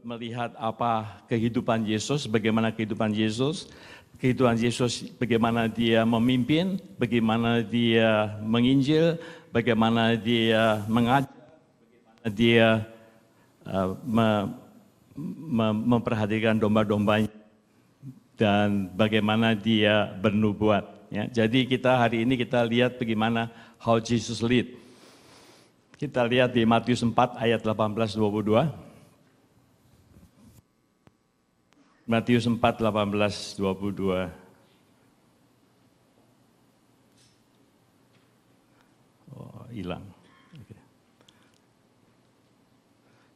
melihat apa kehidupan Yesus, bagaimana kehidupan Yesus, bagaimana dia memimpin, bagaimana dia menginjil, bagaimana dia mengajar, bagaimana dia memperhatikan domba-dombanya, dan bagaimana dia bernubuat. Ya. Jadi hari ini kita lihat bagaimana how Jesus lead. Kita lihat di Matius 4 ayat 18-22. Matius 4, 18-22. Oh, hilang. Oke.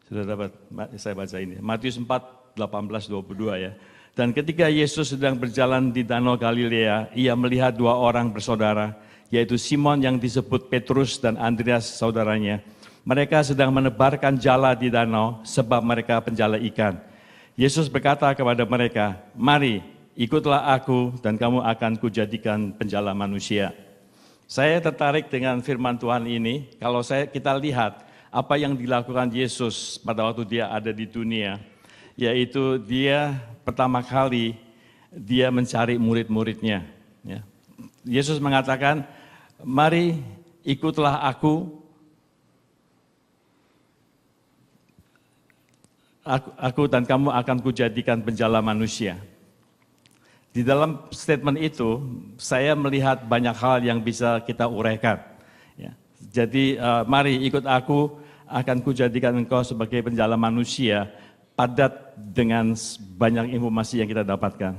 Sudah dapat, saya baca ini. Matius 4, 18-22 ya. Dan ketika Yesus sedang berjalan di Danau Galilea, ia melihat dua orang bersaudara, yaitu Simon yang disebut Petrus dan Andreas saudaranya. Mereka sedang menebarkan jala di danau sebab mereka penjala ikan. Yesus berkata kepada mereka, "Mari, ikutlah aku dan kamu akan kujadikan penjala manusia." Saya tertarik dengan firman Tuhan ini. Kalau kita lihat apa yang dilakukan Yesus pada waktu dia ada di dunia, yaitu dia pertama kali dia mencari murid-muridnya. Ya. Yesus mengatakan, "Mari ikutlah aku dan kamu akan kujadikan penjala manusia." Di dalam statement itu, saya melihat banyak hal yang bisa kita uraikan. Ya. Jadi, mari ikut aku, akan kujadikan engkau sebagai penjala manusia, padat dengan banyak informasi yang kita dapatkan.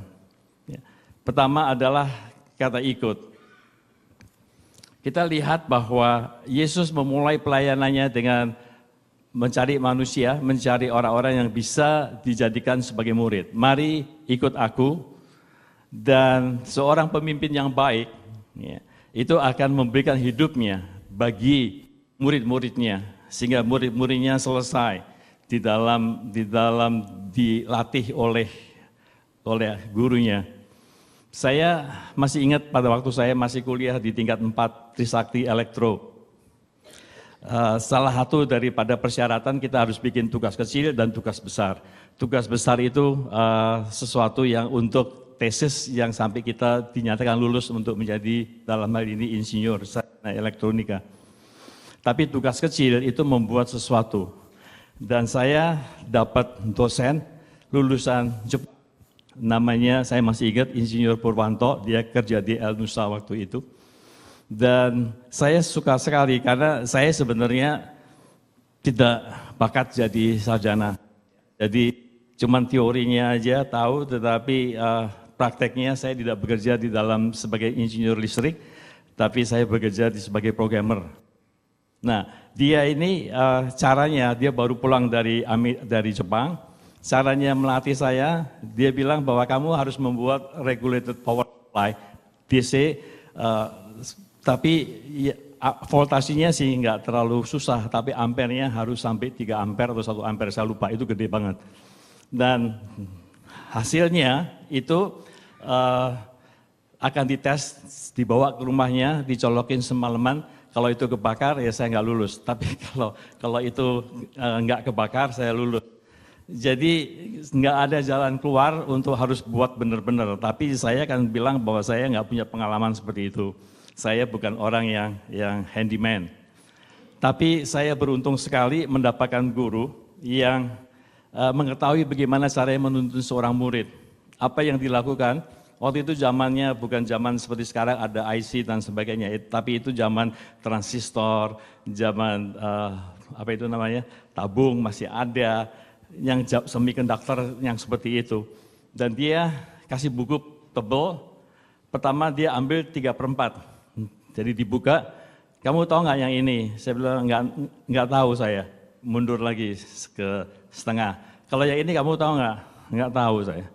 Ya. Pertama adalah kata ikut. Kita lihat bahwa Yesus memulai pelayanannya dengan mencari manusia, mencari orang-orang yang bisa dijadikan sebagai murid. Mari ikut aku, dan seorang pemimpin yang baik, ya, itu akan memberikan hidupnya bagi murid-muridnya, sehingga murid-muridnya selesai di dalam dilatih oleh gurunya. Saya masih ingat pada waktu saya masih kuliah di tingkat 4 Trisakti Elektro. Salah satu daripada persyaratan kita harus bikin tugas kecil dan tugas besar. Tugas besar itu sesuatu yang untuk tesis yang sampai kita dinyatakan lulus untuk menjadi dalam hal ini insinyur sarjana elektronika. Tapi tugas kecil itu membuat sesuatu. Dan saya dapat dosen lulusan Jepang. Namanya saya masih ingat Insinyur Purwanto, dia kerja di El Nusa waktu itu. Dan saya suka sekali karena saya sebenarnya tidak bakat jadi sarjana. Jadi cuman teorinya aja tahu, tetapi prakteknya saya tidak bekerja di dalam sebagai insinyur listrik, tapi saya bekerja sebagai programmer. Nah, dia ini caranya, dia baru pulang dari Jepang. Caranya melatih saya, dia bilang bahwa kamu harus membuat regulated power supply, DC, tapi ya, voltasinya sih nggak terlalu susah, tapi ampernya harus sampai 3 ampere atau 1 ampere, saya lupa, itu gede banget. Dan hasilnya itu akan dites, dibawa ke rumahnya, dicolokin semalaman, kalau itu kebakar ya saya nggak lulus, tapi kalau itu nggak kebakar saya lulus. Jadi nggak ada jalan keluar untuk harus buat benar-benar. Tapi saya akan bilang bahwa saya nggak punya pengalaman seperti itu. Saya bukan orang yang handyman. Tapi saya beruntung sekali mendapatkan guru yang mengetahui bagaimana caranya menuntun seorang murid. Apa yang dilakukan? Waktu itu zamannya bukan zaman seperti sekarang ada IC dan sebagainya. Tapi itu zaman transistor, zaman tabung masih ada. Yang semiconductor yang seperti itu. Dan dia kasih buku tebal, pertama dia ambil 3/4. Jadi dibuka, kamu tahu nggak yang ini? Saya bilang nggak tahu saya, mundur lagi ke setengah. Kalau yang ini kamu tahu nggak? Nggak tahu saya.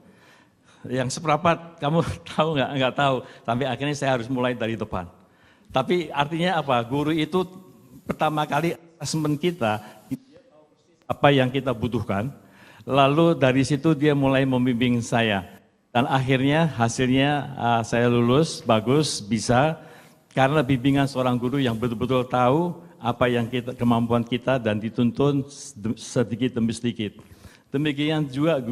Yang seperempat kamu tahu nggak? Nggak tahu. Tapi akhirnya saya harus mulai dari depan. Tapi artinya apa? Guru itu pertama kali asesmen kita, apa yang kita butuhkan, lalu dari situ dia mulai membimbing saya. Dan akhirnya hasilnya saya lulus, bagus, bisa, karena bimbingan seorang guru yang betul-betul tahu apa yang kemampuan kita dan dituntun sedikit demi sedikit. Demikian juga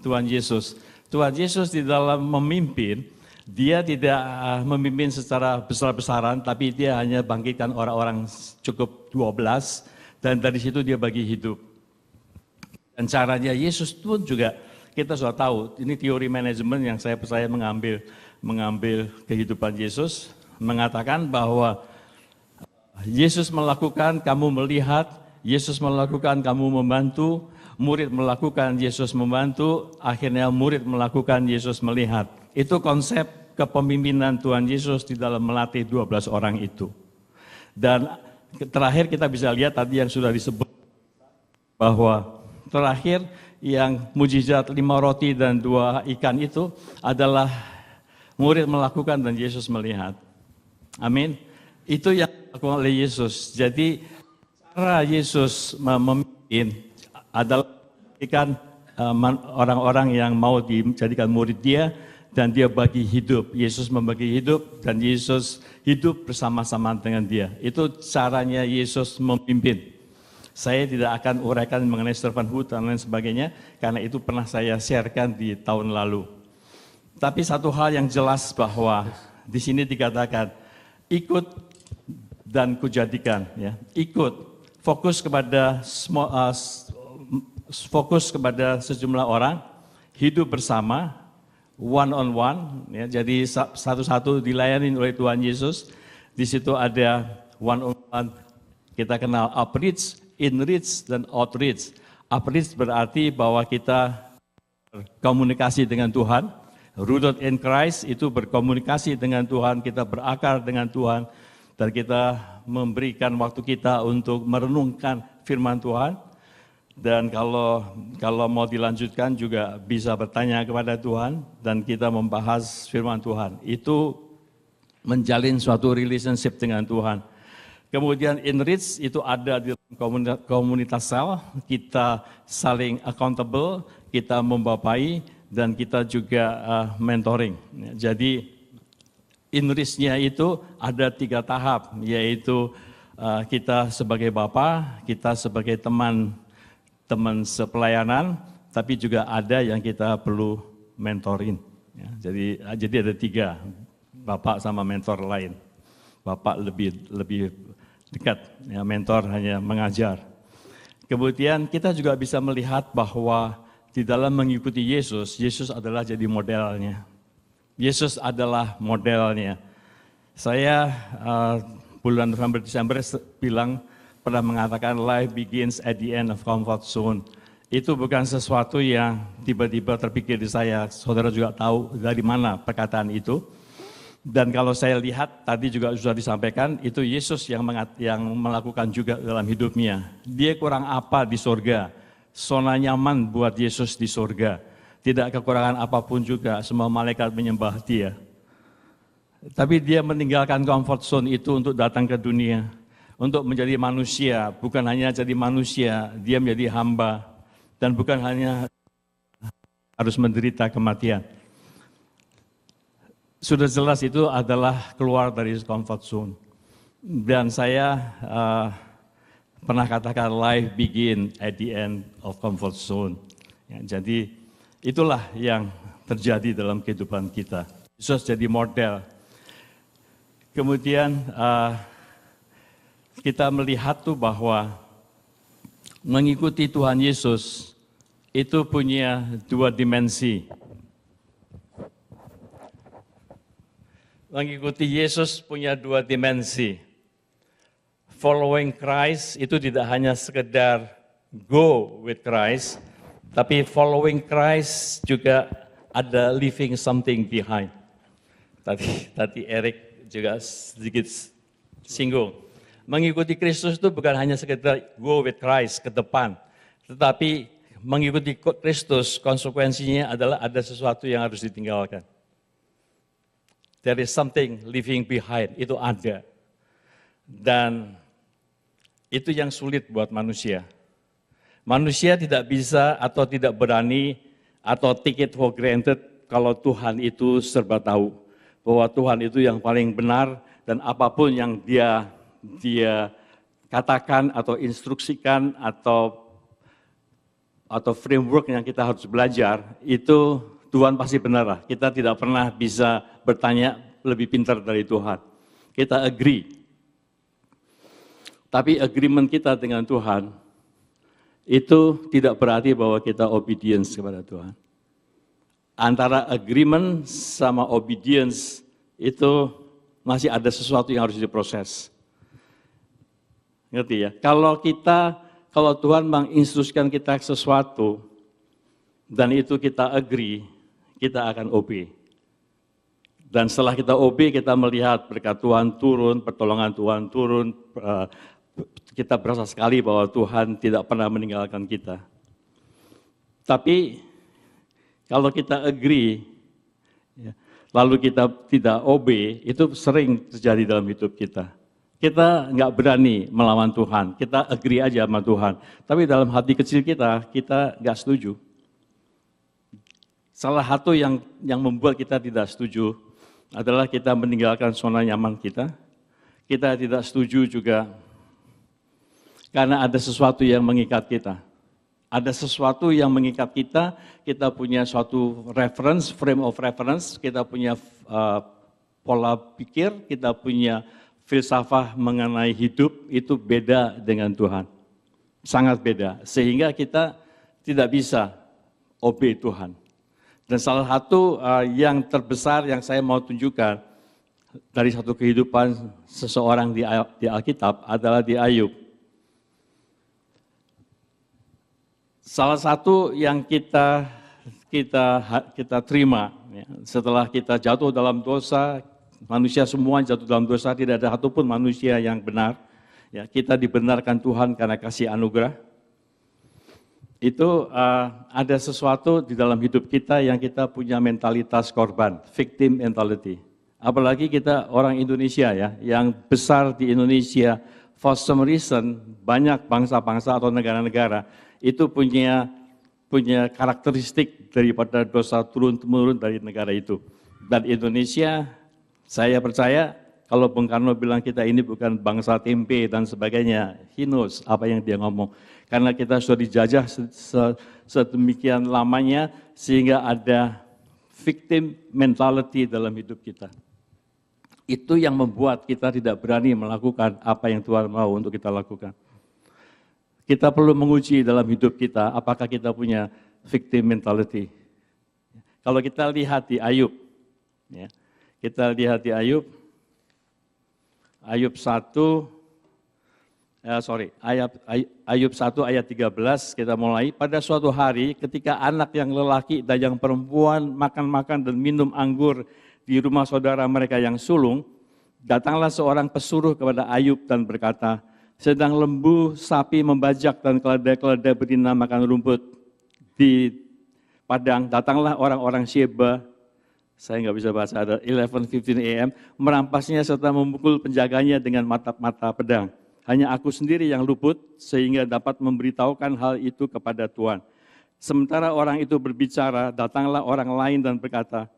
Tuhan Yesus. Tuhan Yesus di dalam memimpin, dia tidak memimpin secara besar-besaran, tapi dia hanya bangkitkan orang-orang cukup 12, dan dari situ dia bagi hidup. Dan caranya Yesus pun juga, kita sudah tahu, ini teori manajemen yang saya percaya mengambil kehidupan Yesus, mengatakan bahwa Yesus melakukan, kamu melihat, Yesus melakukan, kamu membantu, murid melakukan, Yesus membantu, akhirnya murid melakukan, Yesus melihat. Itu konsep kepemimpinan Tuhan Yesus di dalam melatih 12 orang itu. Dan terakhir kita bisa lihat tadi yang sudah disebut, bahwa terakhir yang mujizat 5 roti dan 2 ikan itu adalah murid melakukan dan Yesus melihat. Amin. Itu yang dilakukan oleh Yesus. Jadi cara Yesus memimpin adalah memberikan orang-orang yang mau dijadikan murid dia, dan dia bagi hidup. Yesus membagi hidup dan Yesus hidup bersama-sama dengan dia. Itu caranya Yesus memimpin. Saya tidak akan uraikan mengenai servanthood dan lain sebagainya, karena itu pernah saya sharekan di tahun lalu. Tapi satu hal yang jelas bahwa di sini dikatakan, ikut dan kujadikan. Ya. Ikut, fokus kepada sejumlah orang, hidup bersama, one on one, ya, jadi satu-satu dilayani oleh Tuhan Yesus. Di situ ada one on one, kita kenal outreach, inreach, dan outreach. Outreach berarti bahwa kita berkomunikasi dengan Tuhan, rooted in Christ itu berkomunikasi dengan Tuhan, kita berakar dengan Tuhan, dan kita memberikan waktu kita untuk merenungkan firman Tuhan. Dan kalau mau dilanjutkan juga bisa bertanya kepada Tuhan dan kita membahas firman Tuhan. Itu menjalin suatu relationship dengan Tuhan. Kemudian enrich itu ada di komunitas sel, kita saling accountable, kita membapai, dan kita juga mentoring. Jadi enrichnya itu ada 3 tahap, yaitu kita sebagai bapa, kita sebagai teman sepelayanan, tapi juga ada yang kita perlu mentorin. Ya, jadi ada 3, bapak sama mentor lain. Bapak lebih dekat, ya, mentor hanya mengajar. Kemudian kita juga bisa melihat bahwa di dalam mengikuti Yesus, Yesus adalah jadi modelnya. Yesus adalah modelnya. Saya bulan November Desember pernah mengatakan life begins at the end of comfort zone. Itu bukan sesuatu yang tiba-tiba terpikir di saya. Saudara juga tahu dari mana perkataan itu. Dan kalau saya lihat tadi juga sudah disampaikan, itu Yesus yang melakukan juga dalam hidupnya. Dia kurang apa di surga? Zona nyaman buat Yesus di surga. Tidak kekurangan apapun juga, semua malaikat menyembah dia. Tapi dia meninggalkan comfort zone itu untuk datang ke dunia. Untuk menjadi manusia, bukan hanya jadi manusia, dia menjadi hamba. Dan bukan hanya harus menderita kematian. Sudah jelas itu adalah keluar dari comfort zone. Dan saya pernah katakan life begin at the end of comfort zone. Ya, jadi itulah yang terjadi dalam kehidupan kita. Yesus jadi model. Kemudian kita melihat tuh bahwa mengikuti Tuhan Yesus itu punya 2 dimensi. Mengikuti Yesus punya 2 dimensi. Following Christ itu tidak hanya sekedar go with Christ, tapi following Christ juga ada leaving something behind. Tadi Eric juga sedikit singgung. Mengikuti Kristus itu bukan hanya sekedar go with Christ ke depan, tetapi mengikuti Kristus konsekuensinya adalah ada sesuatu yang harus ditinggalkan. There is something leaving behind, itu ada. Dan itu yang sulit buat manusia. Manusia tidak bisa atau tidak berani atau take it for granted kalau Tuhan itu serba tahu. Bahwa Tuhan itu yang paling benar dan apapun yang dia katakan atau instruksikan atau atau framework yang kita harus belajar, itu Tuhan pasti benar lah. Kita tidak pernah bisa bertanya lebih pintar dari Tuhan. Kita agree. Tapi agreement kita dengan Tuhan, itu tidak berarti bahwa kita obedience kepada Tuhan. Antara agreement sama obedience, itu masih ada sesuatu yang harus diproses. Ngerti ya? Kalau Tuhan menginstruksikan kita sesuatu, dan itu kita agree, kita akan obey. Dan setelah kita obey, kita melihat berkat Tuhan turun, pertolongan Tuhan turun, kita berasa sekali bahwa Tuhan tidak pernah meninggalkan kita. Tapi, kalau kita agree, lalu kita tidak obey, itu sering terjadi dalam hidup kita. Kita nggak berani melawan Tuhan, kita agree aja sama Tuhan. Tapi dalam hati kecil kita nggak setuju. Salah satu yang membuat kita tidak setuju adalah kita meninggalkan zona nyaman kita. Kita tidak setuju juga karena ada sesuatu yang mengikat kita. Ada sesuatu yang mengikat kita punya suatu reference, frame of reference, kita punya pola pikir, kita punya filsafah mengenai hidup, itu beda dengan Tuhan. Sangat beda, sehingga kita tidak bisa obey Tuhan. Dan salah satu yang terbesar yang saya mau tunjukkan dari satu kehidupan seseorang di Alkitab adalah di Ayub. Salah satu yang kita terima setelah kita jatuh dalam dosa, manusia semua jatuh dalam dosa, tidak ada satupun manusia yang benar. Ya, kita dibenarkan Tuhan karena kasih anugerah. Itu ada sesuatu di dalam hidup kita yang kita punya mentalitas korban, victim mentality. Apalagi kita orang Indonesia ya, yang besar di Indonesia, for some reason banyak bangsa-bangsa atau negara-negara itu punya karakteristik daripada dosa turun-temurun dari negara itu. Dan Indonesia, saya percaya kalau Bung Karno bilang kita ini bukan bangsa tempe dan sebagainya, he knows apa yang dia ngomong. Karena kita sudah dijajah sedemikian lamanya sehingga ada victim mentality dalam hidup kita. Itu yang membuat kita tidak berani melakukan apa yang Tuhan mau untuk kita lakukan. Kita perlu menguji dalam hidup kita apakah kita punya victim mentality. Kalau kita lihat di Ayub, ya, kita lihat di Ayub 1, Ayub 1 ayat 13 kita mulai. Pada suatu hari ketika anak yang lelaki dan yang perempuan makan-makan dan minum anggur di rumah saudara mereka yang sulung, datanglah seorang pesuruh kepada Ayub dan berkata, sedang lembu sapi membajak dan keledai-keledai betina makan rumput di padang, datanglah orang-orang Sheba, saya nggak bisa baca, ada 11:15 AM, merampasnya serta memukul penjaganya dengan mata pedang. Hanya aku sendiri yang luput sehingga dapat memberitahukan hal itu kepada Tuhan. Sementara orang itu berbicara, datanglah orang lain dan berkata,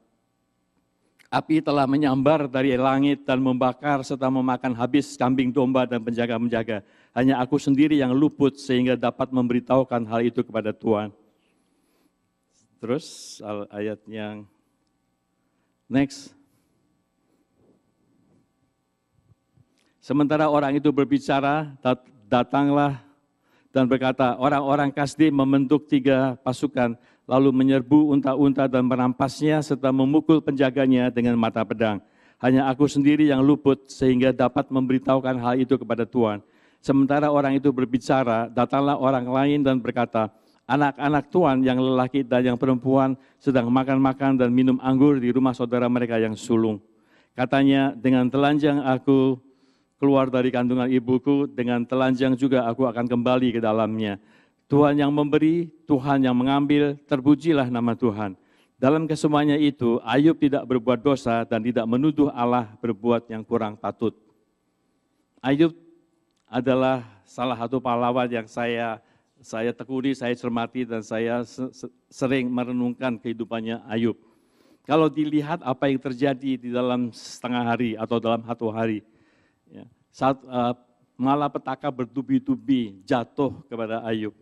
api telah menyambar dari langit dan membakar serta memakan habis kambing domba dan penjaga-penjaga. Hanya aku sendiri yang luput sehingga dapat memberitahukan hal itu kepada Tuhan. Terus ayat yang next. Sementara orang itu berbicara, datanglah dan berkata, orang-orang Kasdi membentuk 3 pasukan, lalu menyerbu unta-unta dan merampasnya serta memukul penjaganya dengan mata pedang. Hanya aku sendiri yang luput sehingga dapat memberitahukan hal itu kepada Tuhan. Sementara orang itu berbicara, datanglah orang lain dan berkata, anak-anak Tuhan yang lelaki dan yang perempuan sedang makan-makan dan minum anggur di rumah saudara mereka yang sulung. Katanya, dengan telanjang aku keluar dari kandungan ibuku, dengan telanjang juga aku akan kembali ke dalamnya. Tuhan yang memberi, Tuhan yang mengambil, terpujilah nama Tuhan. Dalam kesemuanya itu, Ayub tidak berbuat dosa dan tidak menuduh Allah berbuat yang kurang patut. Ayub adalah salah satu pahlawan yang saya tekuni, saya cermati, dan saya sering merenungkan kehidupannya Ayub. Kalau dilihat apa yang terjadi di dalam setengah hari atau dalam 1 hari, ya, saat malapetaka bertubi-tubi jatuh kepada Ayub.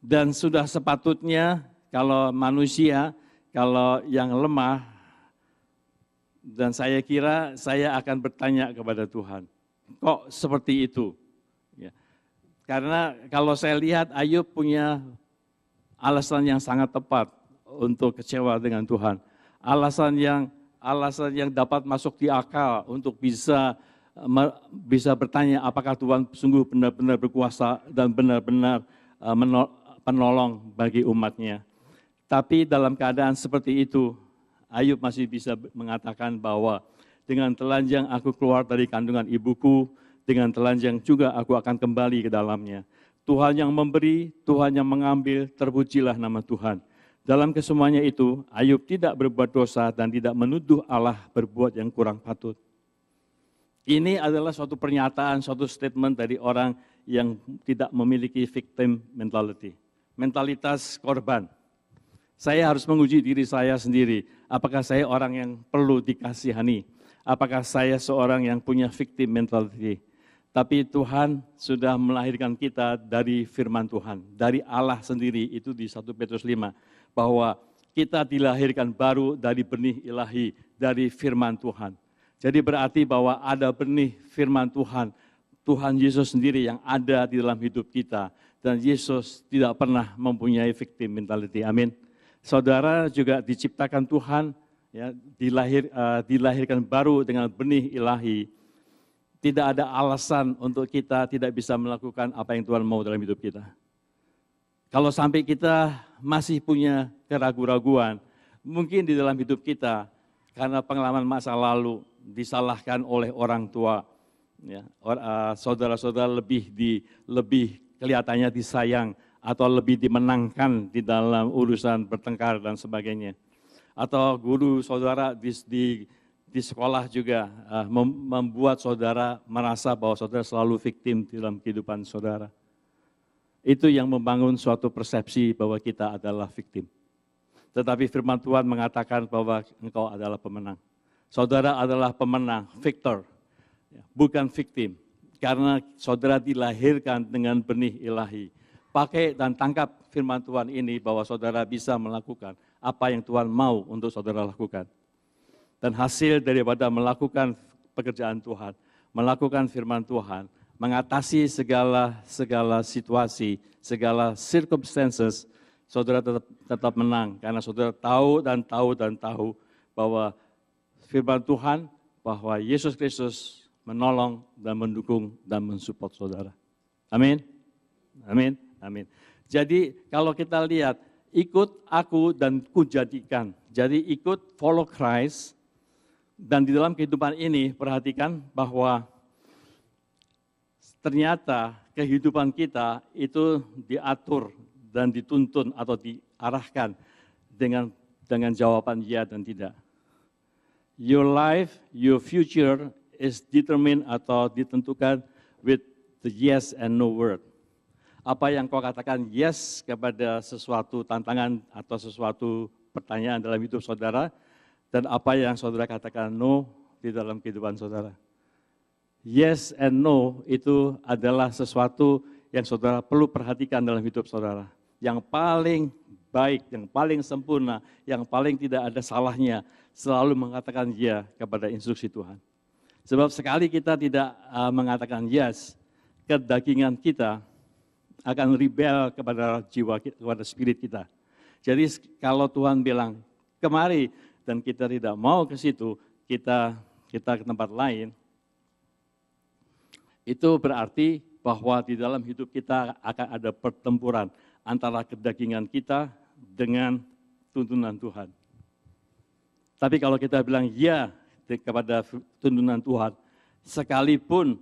Dan sudah sepatutnya kalau manusia, kalau yang lemah, dan saya kira saya akan bertanya kepada Tuhan, kok seperti itu? Ya. Karena kalau saya lihat Ayub punya alasan yang sangat tepat untuk kecewa dengan Tuhan. Alasan yang dapat masuk di akal untuk bisa bertanya apakah Tuhan sungguh benar-benar berkuasa dan benar-benar penolong bagi umatnya. Tapi dalam keadaan seperti itu, Ayub masih bisa mengatakan bahwa dengan telanjang aku keluar dari kandungan ibuku, dengan telanjang juga aku akan kembali ke dalamnya. Tuhan yang memberi, Tuhan yang mengambil, terpujilah nama Tuhan. Dalam kesemuanya itu, Ayub tidak berbuat dosa dan tidak menuduh Allah berbuat yang kurang patut. Ini adalah suatu pernyataan, suatu statement dari orang yang tidak memiliki victim mentality, mentalitas korban. Saya harus menguji diri saya sendiri, apakah saya orang yang perlu dikasihani, apakah saya seorang yang punya victim mentality. Tapi Tuhan sudah melahirkan kita dari firman Tuhan, dari Allah sendiri, itu di 1 Petrus 5, bahwa kita dilahirkan baru dari benih ilahi, dari firman Tuhan. Jadi berarti bahwa ada benih firman Tuhan, Tuhan Yesus sendiri yang ada di dalam hidup kita, dan Yesus tidak pernah mempunyai victim mentality, amin. Saudara juga diciptakan Tuhan, ya, dilahirkan baru dengan benih ilahi. Tidak ada alasan untuk kita tidak bisa melakukan apa yang Tuhan mau dalam hidup kita. Kalau sampai kita masih punya keraguan-raguan, mungkin di dalam hidup kita, karena pengalaman masa lalu, disalahkan oleh orang tua, ya, saudara-saudara lebih kelihatannya disayang, atau lebih dimenangkan di dalam urusan bertengkar dan sebagainya. Atau guru saudara di sekolah juga membuat saudara merasa bahwa saudara selalu victim dalam kehidupan saudara. Itu yang membangun suatu persepsi bahwa kita adalah victim. Tetapi firman Tuhan mengatakan bahwa engkau adalah pemenang. Saudara adalah pemenang, victor, bukan victim. Karena saudara dilahirkan dengan benih ilahi. Pakai dan tangkap firman Tuhan ini bahwa saudara bisa melakukan apa yang Tuhan mau untuk saudara lakukan. Dan hasil daripada melakukan pekerjaan Tuhan, melakukan firman Tuhan, mengatasi segala situasi, segala circumstances, saudara tetap menang. Karena saudara tahu bahwa firman Tuhan, bahwa Yesus Kristus menolong dan mendukung dan mensupport saudara. Amin. Amin. Amin. Jadi kalau kita lihat, ikut aku dan kujadikan. Jadi ikut follow Christ. Dan di dalam kehidupan ini, perhatikan bahwa ternyata kehidupan kita itu diatur dan dituntun atau diarahkan dengan jawaban ya dan tidak. Your life, your future is determined atau ditentukan with the yes and no word. Apa yang kau katakan yes kepada sesuatu tantangan atau sesuatu pertanyaan dalam hidup saudara, dan apa yang saudara katakan no di dalam kehidupan saudara. Yes and no itu adalah sesuatu yang saudara perlu perhatikan dalam hidup saudara. Yang paling baik, yang paling sempurna, yang paling tidak ada salahnya, selalu mengatakan ya kepada instruksi Tuhan. Sebab sekali kita tidak mengatakan yes, kedagingan kita akan rebel kepada jiwa kita, kepada spirit kita. Jadi kalau Tuhan bilang kemari dan kita tidak mau ke situ, kita ke tempat lain, itu berarti bahwa di dalam hidup kita akan ada pertempuran antara kedagingan kita dengan tuntunan Tuhan. Tapi kalau kita bilang ya kepada tuntunan Tuhan, sekalipun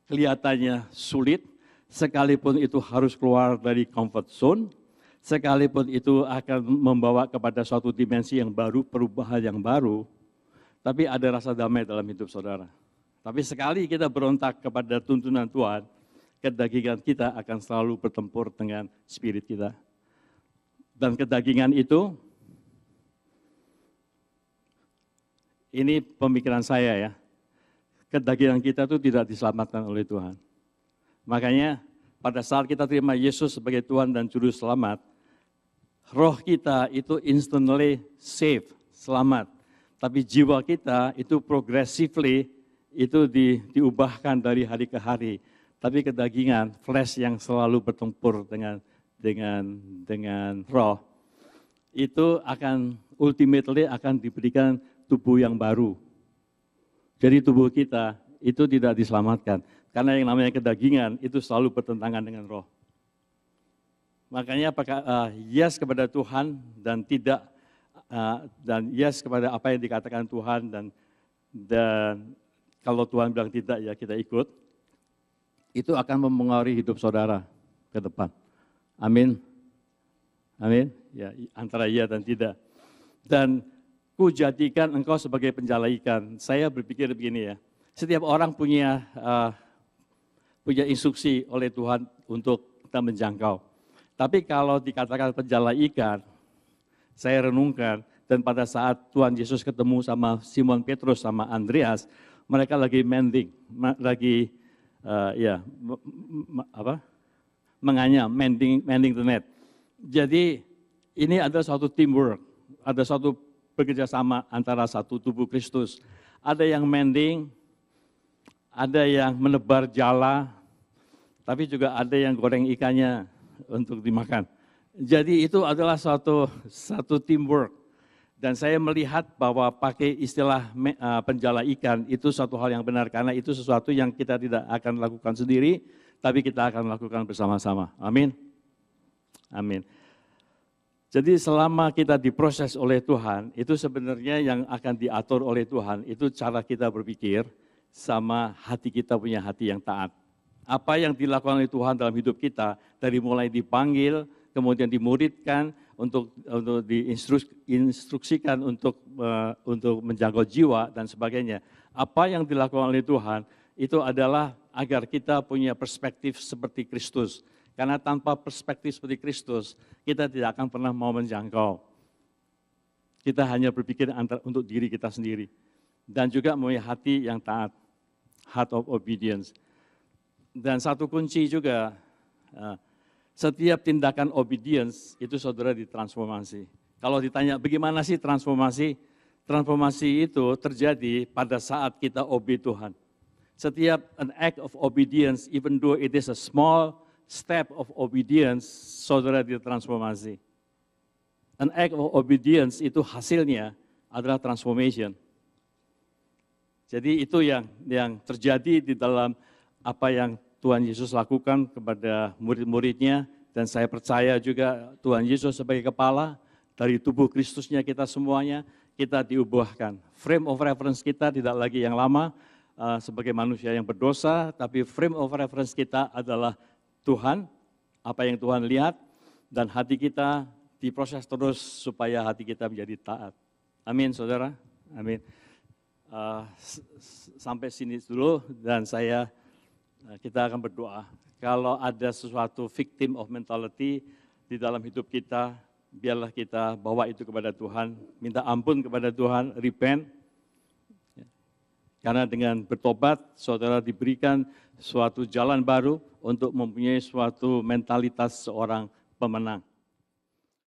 kelihatannya sulit, sekalipun itu harus keluar dari comfort zone, sekalipun itu akan membawa kepada suatu dimensi yang baru, perubahan yang baru, tapi ada rasa damai dalam hidup saudara. Tapi sekali kita berontak kepada tuntunan Tuhan, kedagingan kita akan selalu bertempur dengan spirit kita. Dan kedagingan itu, ini pemikiran saya ya, kedagingan kita itu tidak diselamatkan oleh Tuhan. Makanya pada saat kita terima Yesus sebagai Tuhan dan Juru Selamat, roh kita itu instantly saved, selamat. Tapi jiwa kita itu progressively itu diubahkan dari hari ke hari. Tapi kedagingan, flesh yang selalu bertempur dengan roh, itu akan ultimately akan diberikan tubuh yang baru. Jadi tubuh kita itu tidak diselamatkan. Karena yang namanya kedagingan itu selalu bertentangan dengan roh. Makanya yes kepada Tuhan dan tidak dan yes kepada apa yang dikatakan Tuhan dan kalau Tuhan bilang tidak ya kita ikut. Itu akan mempengaruhi hidup saudara ke depan. Amin. Amin. Ya, antara iya dan tidak. Dan ku jadikan engkau sebagai penjala ikan. Saya berpikir begini ya. Setiap orang punya instruksi oleh Tuhan untuk kita menjangkau. Tapi kalau dikatakan penjala ikan, saya renungkan, dan pada saat Tuhan Yesus ketemu sama Simon Petrus sama Andreas, mereka lagi mending, menganyam, mending the net. Jadi ini adalah suatu teamwork, ada suatu bekerjasama antara satu tubuh Kristus. Ada yang mending, ada yang menebar jala, tapi juga ada yang goreng ikannya untuk dimakan. Jadi itu adalah satu teamwork. Dan saya melihat bahwa pakai istilah penjala ikan itu suatu hal yang benar, karena itu sesuatu yang kita tidak akan lakukan sendiri, tapi kita akan lakukan bersama-sama. Amin. Amin. Jadi selama kita diproses oleh Tuhan, itu sebenarnya yang akan diatur oleh Tuhan, itu cara kita berpikir, sama hati kita punya hati yang taat. Apa yang dilakukan oleh Tuhan dalam hidup kita, dari mulai dipanggil, kemudian dimuridkan, untuk diinstruksikan untuk menjangkau jiwa dan sebagainya. Apa yang dilakukan oleh Tuhan, itu adalah agar kita punya perspektif seperti Kristus. Karena tanpa perspektif seperti Kristus, kita tidak akan pernah mau menjangkau. Kita hanya berpikir untuk diri kita sendiri. Dan juga mempunyai hati yang taat. Heart of obedience. Dan satu kunci juga, setiap tindakan obedience itu saudara ditransformasi. Kalau ditanya bagaimana sih transformasi? Transformasi itu terjadi pada saat kita obey Tuhan. Setiap an act of obedience, even though it is a small step of obedience, saudara ditransformasi. An act of obedience itu hasilnya adalah transformation. Jadi itu yang terjadi di dalam apa yang Tuhan Yesus lakukan kepada murid-muridnya, dan saya percaya juga Tuhan Yesus sebagai kepala dari tubuh Kristusnya kita semuanya, kita diubahkan. Frame of reference kita tidak lagi yang lama sebagai manusia yang berdosa, tapi frame of reference kita adalah Tuhan, apa yang Tuhan lihat, dan hati kita diproses terus supaya hati kita menjadi taat. Amin, saudara. Amin. Sampai sini dulu, dan kita akan berdoa. Kalau ada sesuatu victim of mentality di dalam hidup kita, biarlah kita bawa itu kepada Tuhan, minta ampun kepada Tuhan, repent. Karena dengan bertobat, saudara diberikan suatu jalan baru untuk mempunyai suatu mentalitas seorang pemenang.